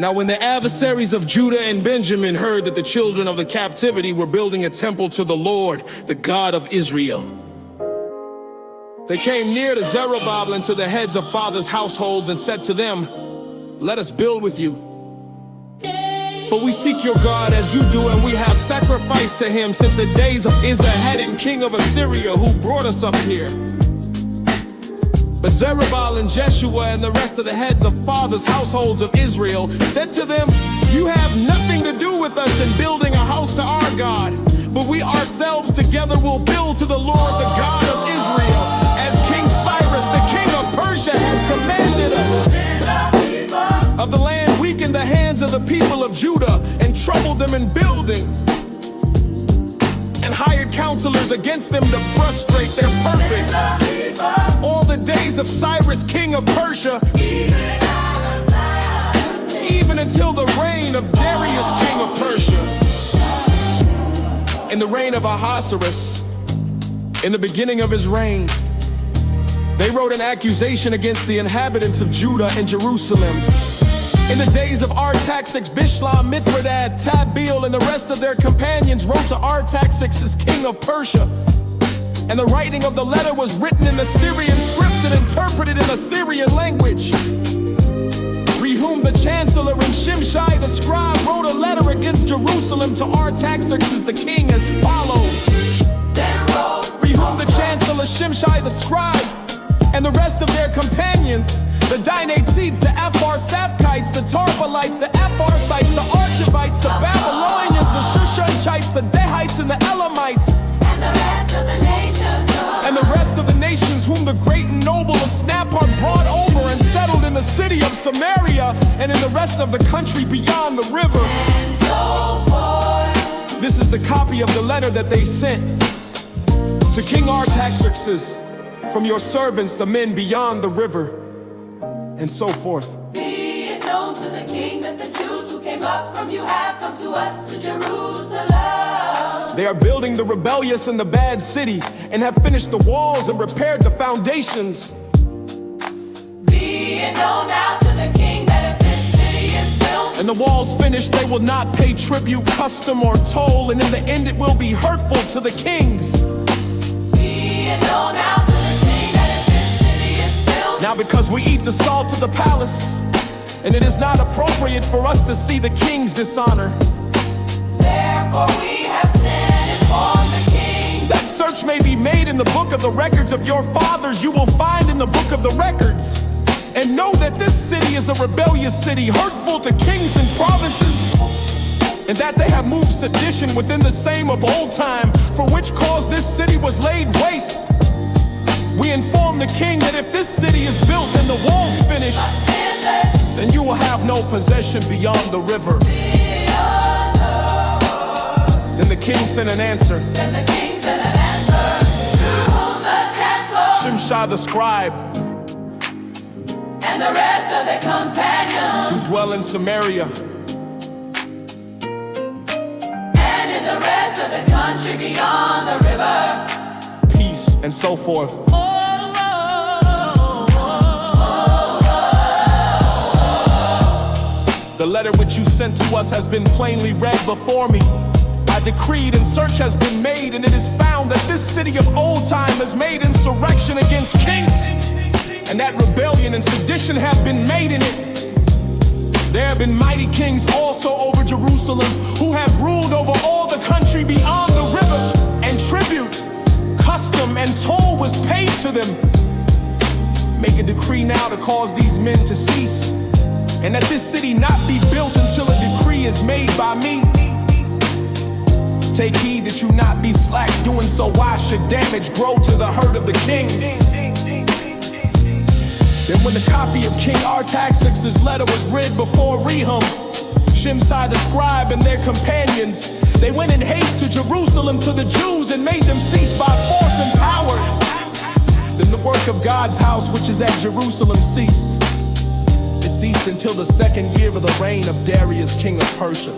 Now when the adversaries of Judah and Benjamin heard that the children of the captivity were building a temple to the Lord, the God of Israel, they came near to Zerubbabel and to the heads of fathers' households and said to them, "Let us build with you. For we seek your God as you do, and we have sacrificed to him since the days of Ezra, king of Assyria, who brought us up here." But Zerubbabel and Jeshua and the rest of the heads of fathers' households of Israel said to them, "You have nothing to do with us in building a house to our God, but we ourselves together will build to the Lord, the God of Israel, as King Cyrus, the king of Persia, has commanded us." Of the land weakened the hands of the people of Judah and troubled them in building, and hired counselors against them to frustrate their purpose. All the days of Cyrus, king of Persia, even until the reign of Darius, king of Persia. In the reign of Ahasuerus, in the beginning of his reign, they wrote an accusation against the inhabitants of Judah and Jerusalem. In the days of Artaxerxes, Bishlam, Mithridat, Tabeel, and the rest of their companions wrote to Artaxerxes, king of Persia. And the writing of the letter was written in Assyrian script and interpreted in Assyrian language. Rehum the chancellor and Shimshai the scribe wrote a letter against Jerusalem to Artaxerxes the king as follows. Rehum the chancellor, Shimshai the scribe, and the rest of their companions, the Dinatites, the Apharsaphites, the Tarpalites, the Apharsites, the Archivites, the Babylonians, the Shushanchites, the Dehites, and the Elamites, and the rest of the nations whom the great and noble Asnapar brought over and settled in the city of Samaria and in the rest of the country beyond the river. And so forth. This is the copy of the letter that they sent to King Artaxerxes from your servants, the men beyond the river, and so forth. Be it known to the king that the Jews who came up from you have come to us to Jerusalem. They are building the rebellious and the bad city, and have finished the walls and repaired the foundations. Be it known now to the king that if this city is built and the walls finished, they will not pay tribute, custom, or toll, and in the end it will be hurtful to the kings. Be it known now to the king that if this city is built. Now because we eat the salt of the palace, and it is not appropriate for us to see the king's dishonor, therefore we have sinned and informed the king. That search may be made in the book of the records of your fathers, you will find in the book of the records. And know that this city is a rebellious city, hurtful to kings and provinces, and that they have moved sedition within the same of old time, for which cause this city was laid waste. We inform the king that if this city is built and the walls finished, then you will have no possession beyond the river. Then the king sent an answer. Shimshai the scribe, and the rest of the companions who dwell in Samaria, and in the rest of the country beyond the river, peace, and so forth. The letter which you sent to us has been plainly read before me. I decreed, and search has been made, and it is found that this city of old time has made insurrection against kings, and that rebellion and sedition have been made in it. There have been mighty kings also over Jerusalem, who have ruled over all the country beyond the river, and tribute, custom, and toll was paid to them. Make a decree now to cause these men to cease, and that this city not be built until a decree is made by me. Take heed that you not be slack doing so, why should damage grow to the hurt of the kings? Then when the copy of King Artaxerxes' letter was read before Rehum, Shimshai the scribe, and their companions, they went in haste to Jerusalem to the Jews and made them cease by force and power. Then the work of God's house which is at Jerusalem ceased. It ceased until the second year of the reign of Darius, king of Persia.